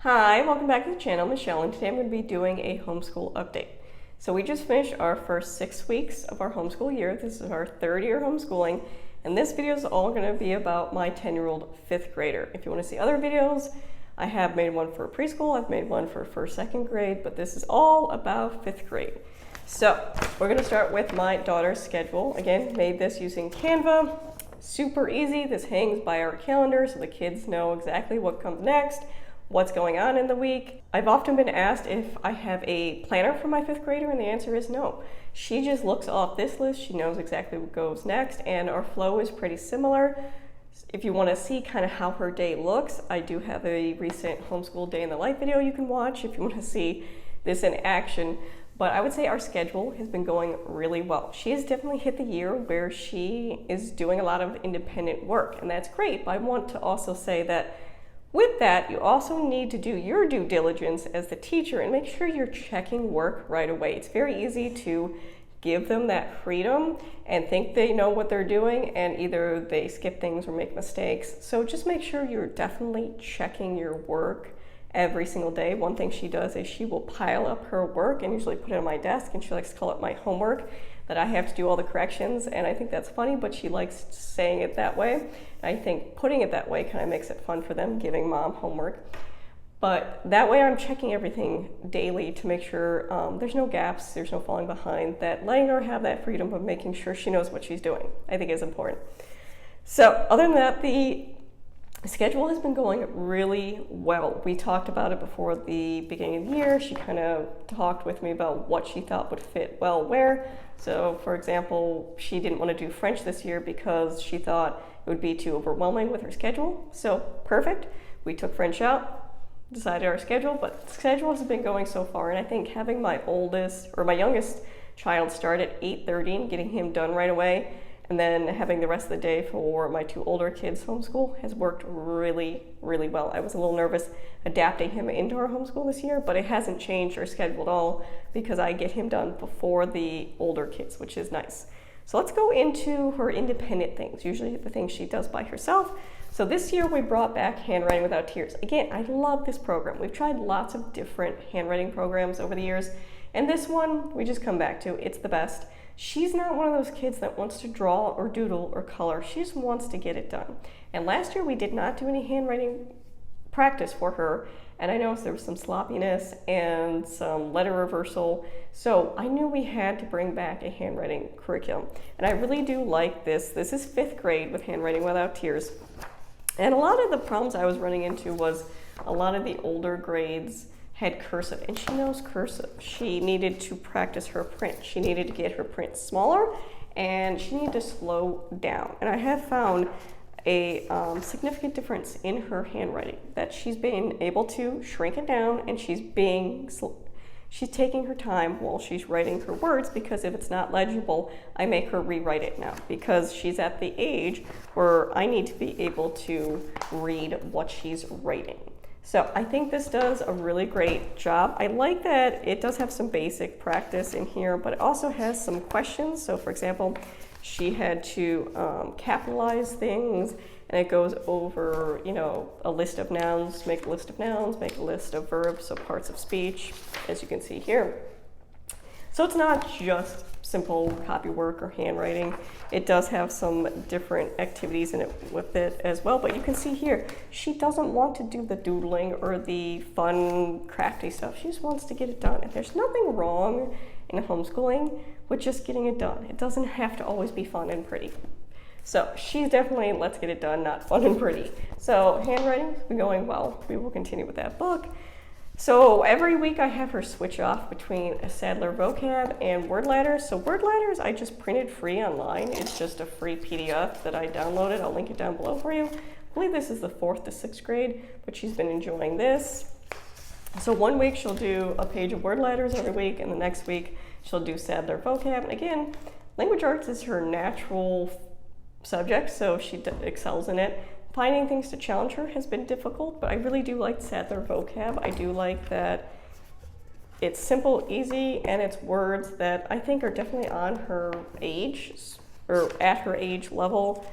Hi, welcome back to the channel, Michelle, and today I'm going to be doing a homeschool update. So we just finished our first 6 weeks of our homeschool year. This is our third year homeschooling, and this video is all going to be about my 10-year-old fifth grader. If you want to see other videos, I have made one for preschool, I've made one for first, second grade, but this is all about fifth grade. So we're going to start with my daughter's schedule. Again, made this using Canva. Super easy. This hangs by our calendar so the kids know exactly what comes next, what's going on in the week. I've often been asked if I have a planner for my fifth grader, and the answer is no. She just looks off this list, she knows exactly what goes next, and our flow is pretty similar. If you want to see kind of how her day looks, I do have a recent homeschool day in the life video you can watch if you want to see this in action. But I would say our schedule has been going really well. She has definitely hit the year where she is doing a lot of independent work, and that's great. But I want to also say that with that, you also need to do your due diligence as the teacher and make sure you're checking work right away. It's very easy to give them that freedom and think they know what they're doing, and either they skip things or make mistakes. So just make sure you're definitely checking your work every single day. One thing she does is she will pile up her work and usually put it on my desk, and she likes to call it my homework, that I have to do all the corrections, and I think that's funny, but she likes saying it that way. I think putting it that way kind of makes it fun for them, giving mom homework. But that way I'm checking everything daily to make sure there's no gaps, there's no falling behind, that letting her have that freedom of making sure she knows what she's doing, I think is important. So other than that, the schedule has been going really well. We talked about it before the beginning of the year. She kind of talked with me about what she thought would fit well where. So for example, she didn't want to do French this year because she thought it would be too overwhelming with her schedule. So perfect. We took French out, decided our schedule, but the schedule has been going so far. And I think having my youngest child start at 8:30 and getting him done right away, and then having the rest of the day for my two older kids homeschool has worked really, really well. I was a little nervous adapting him into our homeschool this year, but it hasn't changed our schedule at all because I get him done before the older kids, which is nice. So let's go into her independent things, usually the things she does by herself. So this year we brought back Handwriting Without Tears. Again, I love this program. We've tried lots of different handwriting programs over the years, and this one we just come back to. It's the best. She's not one of those kids that wants to draw or doodle or color. She just wants to get it done. And last year we did not do any handwriting practice for her, and I noticed there was some sloppiness and some letter reversal. So I knew we had to bring back a handwriting curriculum. And I really do like this. This is fifth grade with Handwriting Without Tears. And a lot of the problems I was running into was a lot of the older grades had cursive, and she knows cursive. She needed to practice her print. She needed to get her print smaller, and she needed to slow down. And I have found a significant difference in her handwriting, that she's been able to shrink it down, and she's taking her time while she's writing her words, because if it's not legible, I make her rewrite it now, because she's at the age where I need to be able to read what she's writing. So I think this does a really great job. I like that it does have some basic practice in here, but it also has some questions. So for example, she had to capitalize things, and it goes over, a list of nouns, make a list of nouns, make a list of verbs, so parts of speech, as you can see here. So it's not just simple copy work or handwriting. It does have some different activities in it with it as well, but you can see here, she doesn't want to do the doodling or the fun crafty stuff. She just wants to get it done. And there's nothing wrong in homeschooling with just getting it done. It doesn't have to always be fun and pretty. So she's definitely let's get it done, not fun and pretty. So handwriting's been going well. We will continue with that book. So every week I have her switch off between a Sadler vocab and word ladders. So word ladders I just printed free online. It's just a free PDF that I downloaded. I'll link it down below for you. I believe this is the 4th to 6th grade, but she's been enjoying this. So one week she'll do a page of word ladders every week, and the next week she'll do Sadler vocab. And again, language arts is her natural subject, so she excels in it. Finding things to challenge her has been difficult, but I really do like Sadler vocab. I do like that it's simple, easy, and it's words that I think are definitely on her age, or at her age level.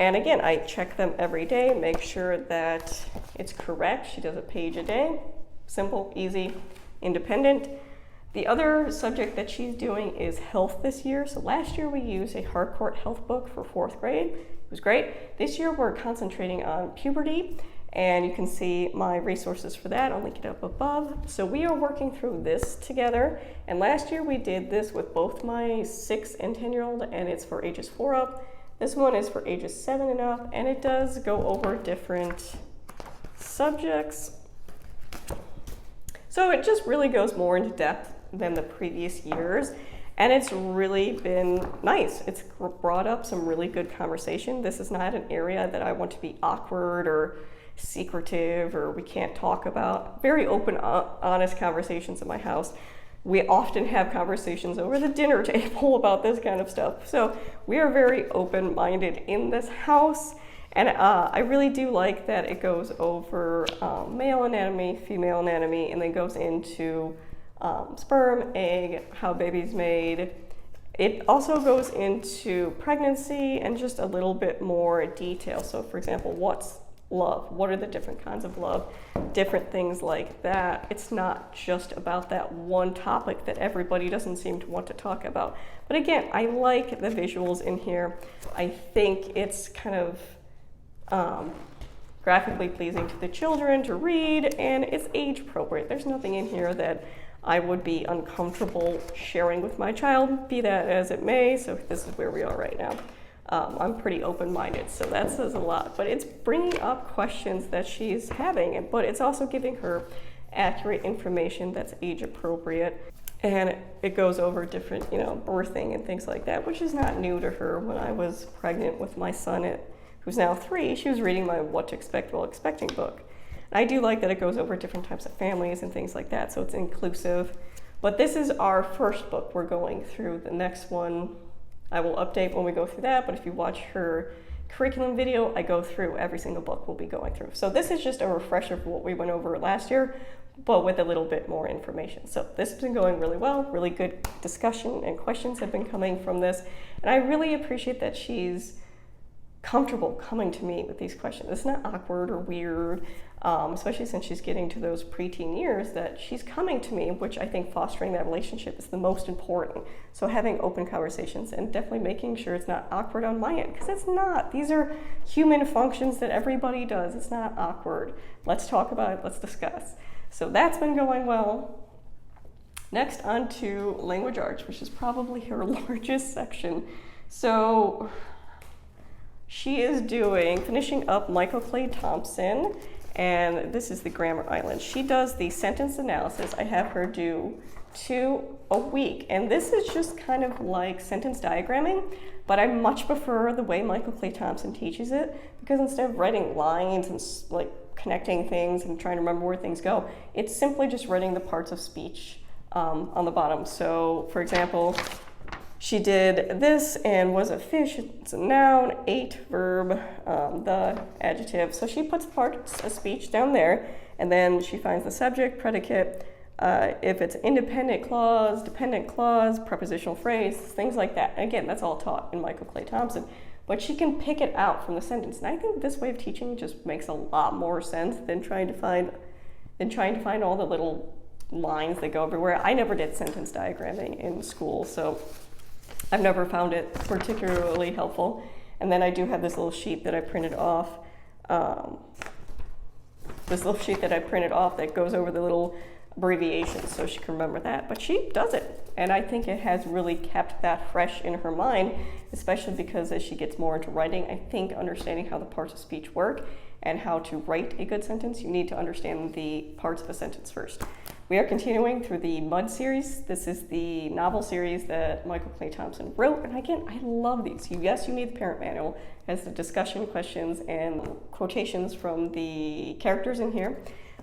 And again, I check them every day, make sure that it's correct. She does a page a day. Simple, easy, independent. The other subject that she's doing is health this year. So last year we used a Harcourt health book for 4th grade. It was great. This year we're concentrating on puberty, and you can see my resources for that. I'll link it up above. So we are working through this together. And last year we did this with both my 6 and 10-year-old, and it's for ages 4 up. This one is for ages 7 and up, and it does go over different subjects. So it just really goes more into depth than the previous years, and it's really been nice. It's brought up some really good conversation. This is not an area that I want to be awkward or secretive or we can't talk about. Very open, honest conversations in my house. We often have conversations over the dinner table about this kind of stuff. So we are very open-minded in this house. And I really do like that it goes over male anatomy, female anatomy, and then goes into sperm, egg, how baby's made. It also goes into pregnancy and just a little bit more detail. So for example, what's love? What are the different kinds of love? Different things like that. It's not just about that one topic that everybody doesn't seem to want to talk about. But again, I like the visuals in here. I think it's kind of graphically pleasing to the children to read, and it's age appropriate. There's nothing in here that I would be uncomfortable sharing with my child, be that as it may. So this is where we are right now. I'm pretty open-minded, so that says a lot. But it's bringing up questions that she's having, but it's also giving her accurate information that's age appropriate. And it goes over different, birthing and things like that, which is not new to her. When I was pregnant with my son, who's now 3, she was reading my What to Expect While Expecting book. And I do like that it goes over different types of families and things like that, so it's inclusive. But this is our first book we're going through. The next one I will update when we go through that, but if you watch her curriculum video, I go through every single book we'll be going through. So this is just a refresher of what we went over last year, but with a little bit more information. So this has been going really well, really good discussion and questions have been coming from this. And I really appreciate that she's comfortable coming to me with these questions. It's not awkward or weird, especially since she's getting to those preteen years, that she's coming to me, which I think fostering that relationship is the most important. So having open conversations and definitely making sure it's not awkward on my end, because it's not. These are human functions that everybody does. It's not awkward. Let's talk about it. Let's discuss. So that's been going well. Next, on to language arts, which is probably her largest section. So she is finishing up Michael Clay Thompson, and this is the Grammar Island. She does the sentence analysis. I have her do 2 a week, and this is just kind of like sentence diagramming, but I much prefer the way Michael Clay Thompson teaches it, because instead of writing lines and like connecting things and trying to remember where things go, it's simply just writing the parts of speech on the bottom. So for example, she did this and was a fish. It's a noun, ate, verb, the adjective. So she puts parts of speech down there, and then she finds the subject, predicate, if it's independent clause, dependent clause, prepositional phrase, things like that. And again, that's all taught in Michael Clay Thompson. But she can pick it out from the sentence. And I think this way of teaching just makes a lot more sense than trying to find all the little lines that go everywhere. I never did sentence diagramming in school, so I've never found it particularly helpful. And then I do have this little sheet that I printed off. That goes over the little abbreviations so she can remember that. But she does it. And I think it has really kept that fresh in her mind, especially because as she gets more into writing, I think understanding how the parts of speech work and how to write a good sentence, you need to understand the parts of a sentence first. We are continuing through the Mud series. This is the novel series that Michael Clay Thompson wrote. And again, I love these. Yes, you need the parent manual. It has the discussion questions and quotations from the characters in here.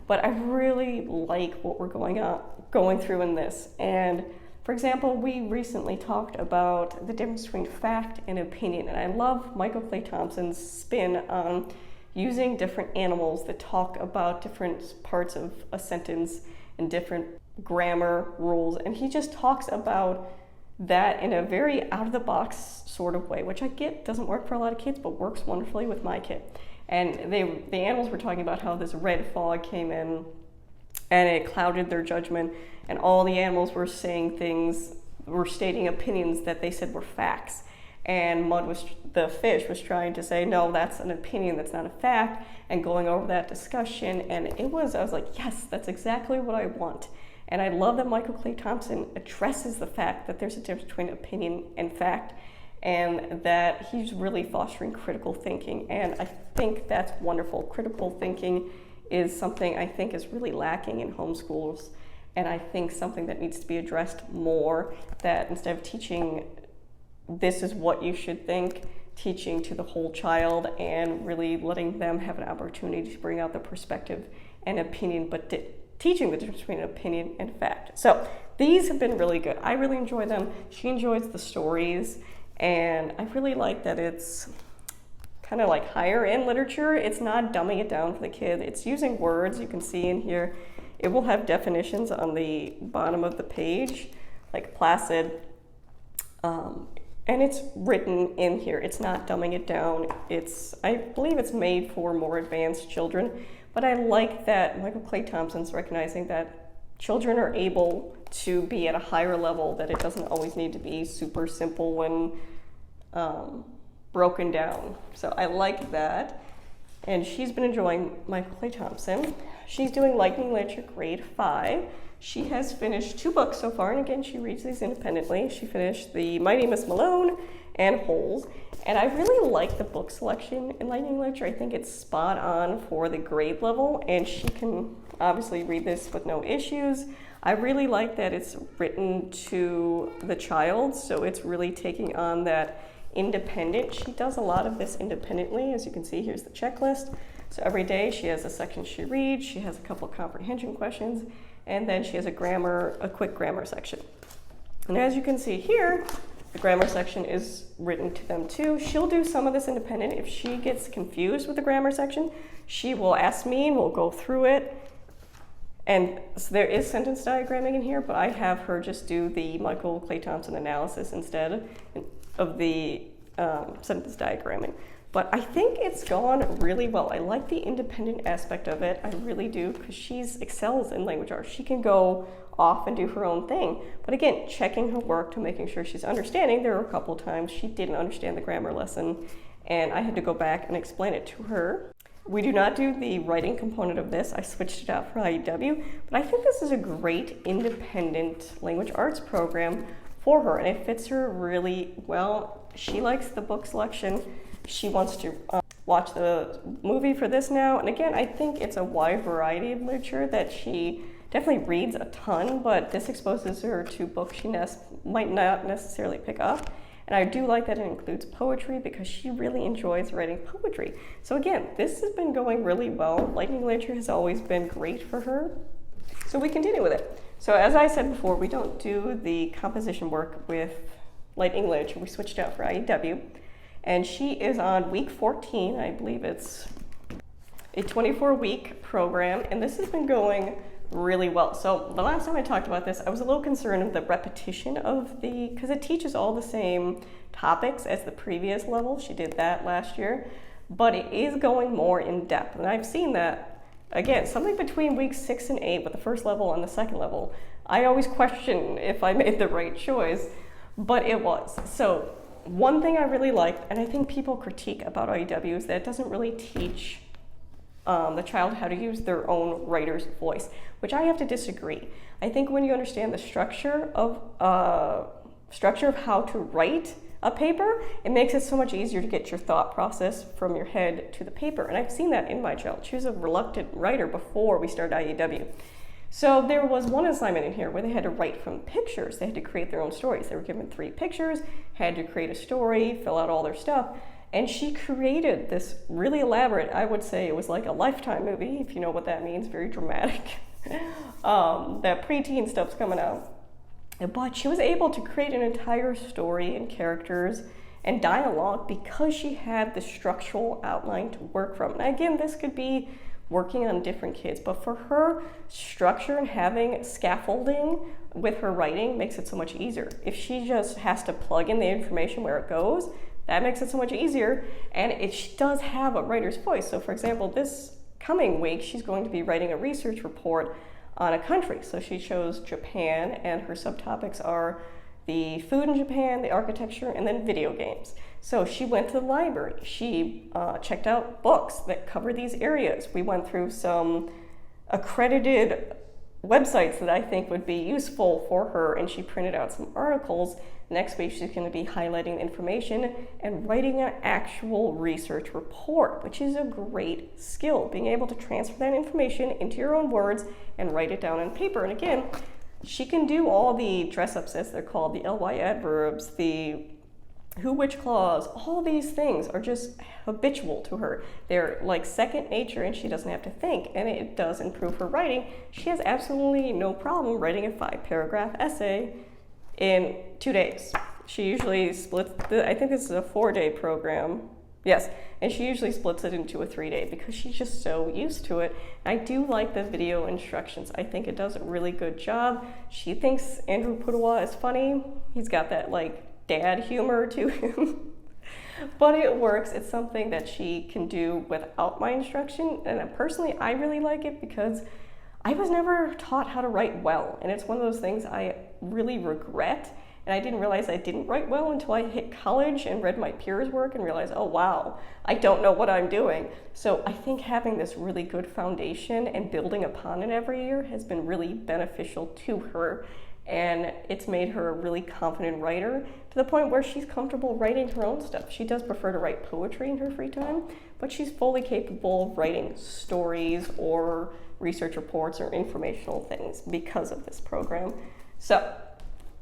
But I really like what we're going through in this. And for example, we recently talked about the difference between fact and opinion. And I love Michael Clay Thompson's spin on using different animals that talk about different parts of a sentence and different grammar rules. And he just talks about that in a very out-of-the-box sort of way, which I get doesn't work for a lot of kids, but works wonderfully with my kid. And the animals were talking about how this red fog came in and it clouded their judgment, and all the animals were stating opinions that they said were facts. And the fish was trying to say, no, that's an opinion, that's not a fact, and going over that discussion. And I was like, yes, that's exactly what I want. And I love that Michael Clay Thompson addresses the fact that there's a difference between opinion and fact, and that he's really fostering critical thinking. And I think that's wonderful. Critical thinking is something I think is really lacking in homeschools, and I think something that needs to be addressed more, that instead of teaching this is what you should think, teaching to the whole child and really letting them have an opportunity to bring out the perspective and opinion, but teaching the difference between opinion and fact. So these have been really good. I really enjoy them. She enjoys the stories, and I really like that it's kind of like higher end literature. It's not dumbing it down for the kid. It's using words. You can see in here, it will have definitions on the bottom of the page, like placid, and it's written in here. It's not dumbing it down. I believe it's made for more advanced children, but I like that Michael Clay Thompson's recognizing that children are able to be at a higher level, that it doesn't always need to be super simple when broken down. So I like that. And she's been enjoying Michael Clay Thompson. She's doing Lightning Literature grade 5. She has finished 2 books so far, and again, she reads these independently. She finished the My Name is Malone and Holes, and I really like the book selection in Lightning Literature. I think it's spot on for the grade level, and she can obviously read this with no issues. I really like that it's written to the child, so it's really taking on that independent. She does a lot of this independently. As you can see, here's the checklist. So every day she has a section she reads, she has a couple comprehension questions, and then she has a quick grammar section. And as you can see here, the grammar section is written to them too. She'll do some of this independent. If she gets confused with the grammar section, she will ask me and we'll go through it. And so there is sentence diagramming in here, but I have her just do the Michael Clay Thompson analysis instead of the sentence diagramming. But I think it's gone really well. I like the independent aspect of it. I really do, because she excels in language arts. She can go off and do her own thing. But again, checking her work to making sure she's understanding. There were a couple of times she didn't understand the grammar lesson, and I had to go back and explain it to her. We do not do the writing component of this. I switched it out for IEW, but I think this is a great independent language arts program for her, and it fits her really well. She likes the book selection. She wants to watch the movie for this now. And again, I think it's a wide variety of literature that she definitely reads a ton, but this exposes her to books she might not necessarily pick up. And I do like that it includes poetry, because she really enjoys writing poetry. So again, this has been going really well. Lightning Literature has always been great for her. So we continue with it. So as I said before, we don't do the composition work with Lightning Literature. We switched out for IEW. And she is on week 14. I believe it's a 24-week program, and this has been going really well. So the last time I talked about this, I was a little concerned of the repetition of because it teaches all the same topics as the previous level. She did that last year, but it is going more in depth. And I've seen that, again, something between weeks 6 and 8 with the first level and the second level. I always question if I made the right choice, but it was. So one thing I really liked, and I think people critique about IEW, is that it doesn't really teach the child how to use their own writer's voice, which I have to disagree. I think when you understand the structure of how to write a paper, it makes it so much easier to get your thought process from your head to the paper. And I've seen that in my child. She was a reluctant writer before we started IEW. So there was one assignment in here where they had to write from pictures. They had to create their own stories. They were given 3 pictures, had to create a story, fill out all their stuff. And she created this really elaborate, I would say it was like a Lifetime movie, if you know what that means, very dramatic. That preteen stuff's coming out. But she was able to create an entire story and characters and dialogue because she had the structural outline to work from. And again, this could be working on different kids. But for her, structure and having scaffolding with her writing makes it so much easier. If she just has to plug in the information where it goes, that makes it so much easier. And she does have a writer's voice. So for example, this coming week, she's going to be writing a research report on a country. So she chose Japan, and her subtopics are the food in Japan, the architecture, and then video games. So she went to the library. She checked out books that cover these areas. We went through some accredited websites that I think would be useful for her, and she printed out some articles. Next week, she's going to be highlighting the information and writing an actual research report, which is a great skill, being able to transfer that information into your own words and write it down on paper. And again, she can do all the dress-ups, as they're called, the ly adverbs, the who, which clause. All these things are just habitual to her. They're like second nature, and she doesn't have to think, and it does improve her writing. She has absolutely no problem writing a 5-paragraph essay in 2 days. She usually splits, I think this is a 4-day program. Yes, and she usually splits it into a 3-day because she's just so used to it. I do like the video instructions. I think it does a really good job. She thinks Andrew Pudewa is funny. He's got that like dad humor to him. But it works. It's something that she can do without my instruction. And personally, I really like it because I was never taught how to write well. And it's one of those things I really regret. And I didn't realize I didn't write well until I hit college and read my peers' work and realized, oh wow, I don't know what I'm doing. So I think having this really good foundation and building upon it every year has been really beneficial to her. And it's made her a really confident writer to the point where she's comfortable writing her own stuff. She does prefer to write poetry in her free time, but she's fully capable of writing stories or research reports or informational things because of this program. So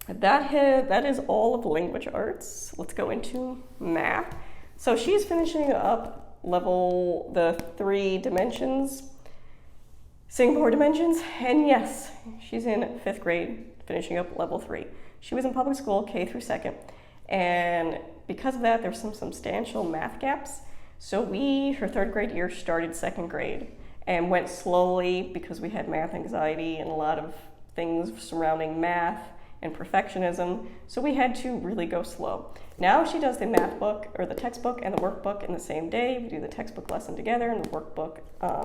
that is all of language arts. Let's go into math. So she's finishing up the 3 dimensions, Singapore dimensions, and yes, she's in 5th grade, finishing up level 3. She was in public school, K through 2nd, and because of that, there's some substantial math gaps. So her 3rd grade year started 2nd grade and went slowly because we had math anxiety and a lot of things surrounding math and perfectionism, so we had to really go slow. Now she does the math book, or the textbook and the workbook in the same day. We do the textbook lesson together, and the workbook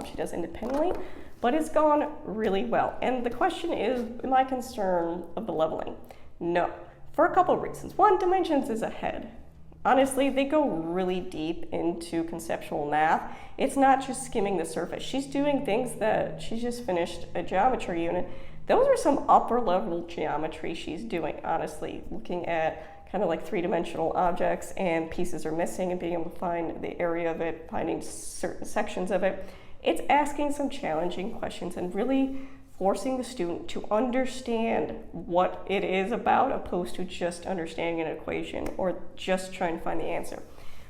she does independently, but it's gone really well. And the question is, am I concerned of the leveling? No, for a couple of reasons. One, dimensions is ahead. Honestly, they go really deep into conceptual math. It's not just skimming the surface. She's doing things that she's just finished a geometry unit. Those are some upper level geometry she's doing, honestly, looking at kind of like 3-dimensional objects and pieces are missing and being able to find the area of it, finding certain sections of it. It's asking some challenging questions and really forcing the student to understand what it is about, opposed to just understanding an equation or just trying to find the answer.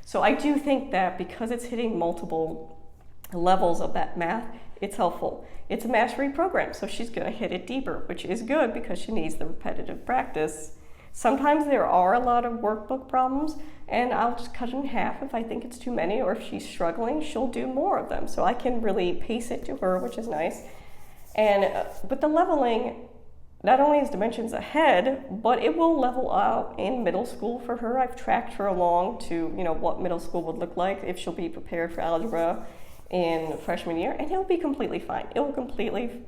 So I do think that because it's hitting multiple levels of that math, it's helpful. It's a mastery program, so she's going to hit it deeper, which is good because she needs the repetitive practice. Sometimes there are a lot of workbook problems, and I'll just cut it in half if I think it's too many, or if she's struggling, she'll do more of them. So I can really pace it to her, which is nice. And with the leveling, not only is dimensions ahead, but it will level out in middle school for her. I've tracked her along to, what middle school would look like if she'll be prepared for algebra in freshman year, and it'll be completely fine. It will completely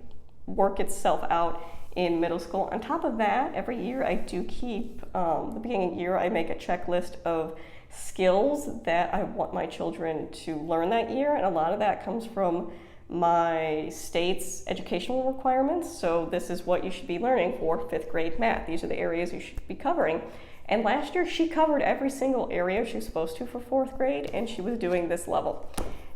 work itself out in middle school. On top of that, every year I do keep, the beginning of the year, I make a checklist of skills that I want my children to learn that year, and a lot of that comes from my state's educational requirements. So this is what you should be learning for 5th grade math. These are the areas you should be covering. And last year she covered every single area she was supposed to for 4th grade, and she was doing this level.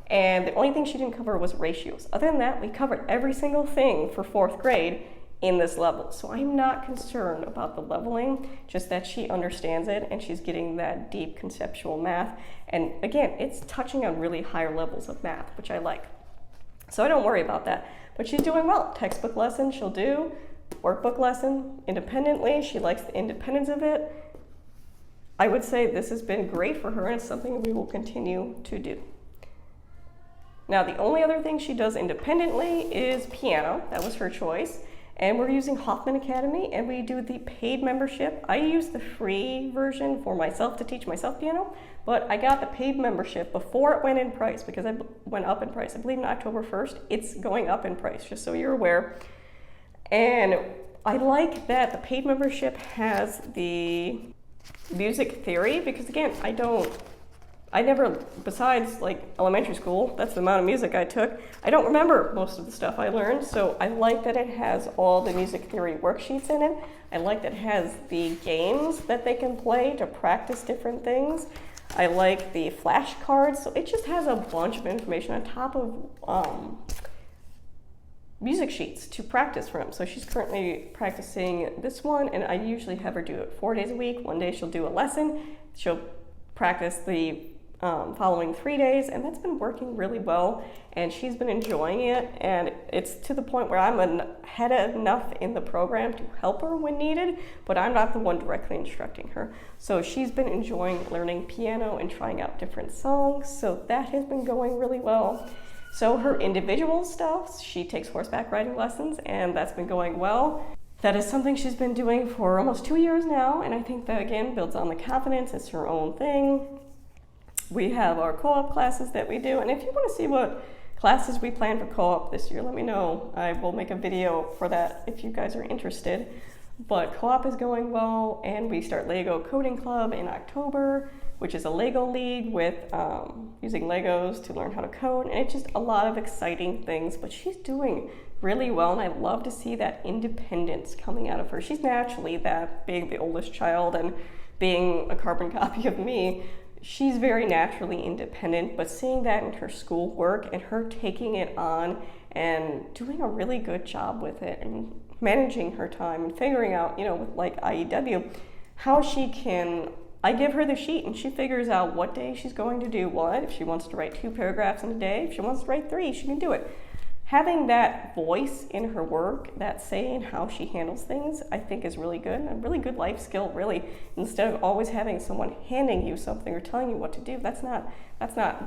And the only thing she didn't cover was ratios. Other than that, we covered every single thing for 4th grade in this level. So I'm not concerned about the leveling, just that she understands it and she's getting that deep conceptual math. And again, it's touching on really higher levels of math, which I like. So I don't worry about that. But she's doing well. Textbook lesson she'll do, workbook lesson independently. She likes the independence of it. I would say this has been great for her, and it's something we will continue to do. Now, the only other thing she does independently is piano. That was her choice. And we're using Hoffman Academy, and we do the paid membership. I use the free version for myself to teach myself piano, but I got the paid membership before it went in price because it went up in price. I believe on October 1st, it's going up in price, just so you're aware. And I like that the paid membership has the music theory because, again, I never, besides like elementary school, that's the amount of music I took, I don't remember most of the stuff I learned, so I like that it has all the music theory worksheets in it. I like that it has the games that they can play to practice different things. I like the flashcards, so it just has a bunch of information on top of music sheets to practice from. So she's currently practicing this one, and I usually have her do it 4 days a week. One day she'll do a lesson, she'll practice the following 3 days, and that's been working really well, and she's been enjoying it, and it's to the point where I'm ahead enough in the program to help her when needed, but I'm not the one directly instructing her. So she's been enjoying learning piano and trying out different songs, so that has been going really well. So her individual stuff, she takes horseback riding lessons, and that's been going well. That is something she's been doing for almost 2 years now, and I think that, again, builds on the confidence. It's her own thing. We have our co-op classes that we do, and if you want to see what classes we plan for co-op this year, let me know. I will make a video for that if you guys are interested. But co-op is going well, and we start Lego Coding Club in October, which is a Lego league with using Legos to learn how to code, and it's just a lot of exciting things, but she's doing really well, and I love to see that independence coming out of her. She's naturally that being the oldest child and being a carbon copy of me. She's very naturally independent, but seeing that in her schoolwork and her taking it on and doing a really good job with it and managing her time and figuring out, with like IEW, how she can, I give her the sheet and she figures out what day she's going to do what. If she wants to write 2 paragraphs in a day, if she wants to write 3, she can do it. Having that voice in her work, that say in how she handles things, I think is really good, and a really good life skill, really. Instead of always having someone handing you something or telling you what to do, that's not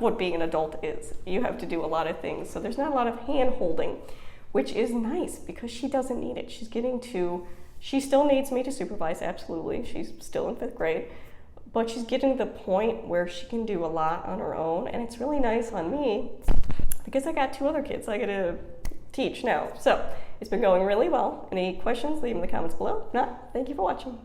what being an adult is. You have to do a lot of things, so there's not a lot of hand-holding, which is nice because she doesn't need it. She still needs me to supervise, absolutely. She's still in 5th grade, but she's getting to the point where she can do a lot on her own, and it's really nice on me because I got 2 other kids I get to teach now. So it's been going really well. Any questions, leave them in the comments below. If not, thank you for watching.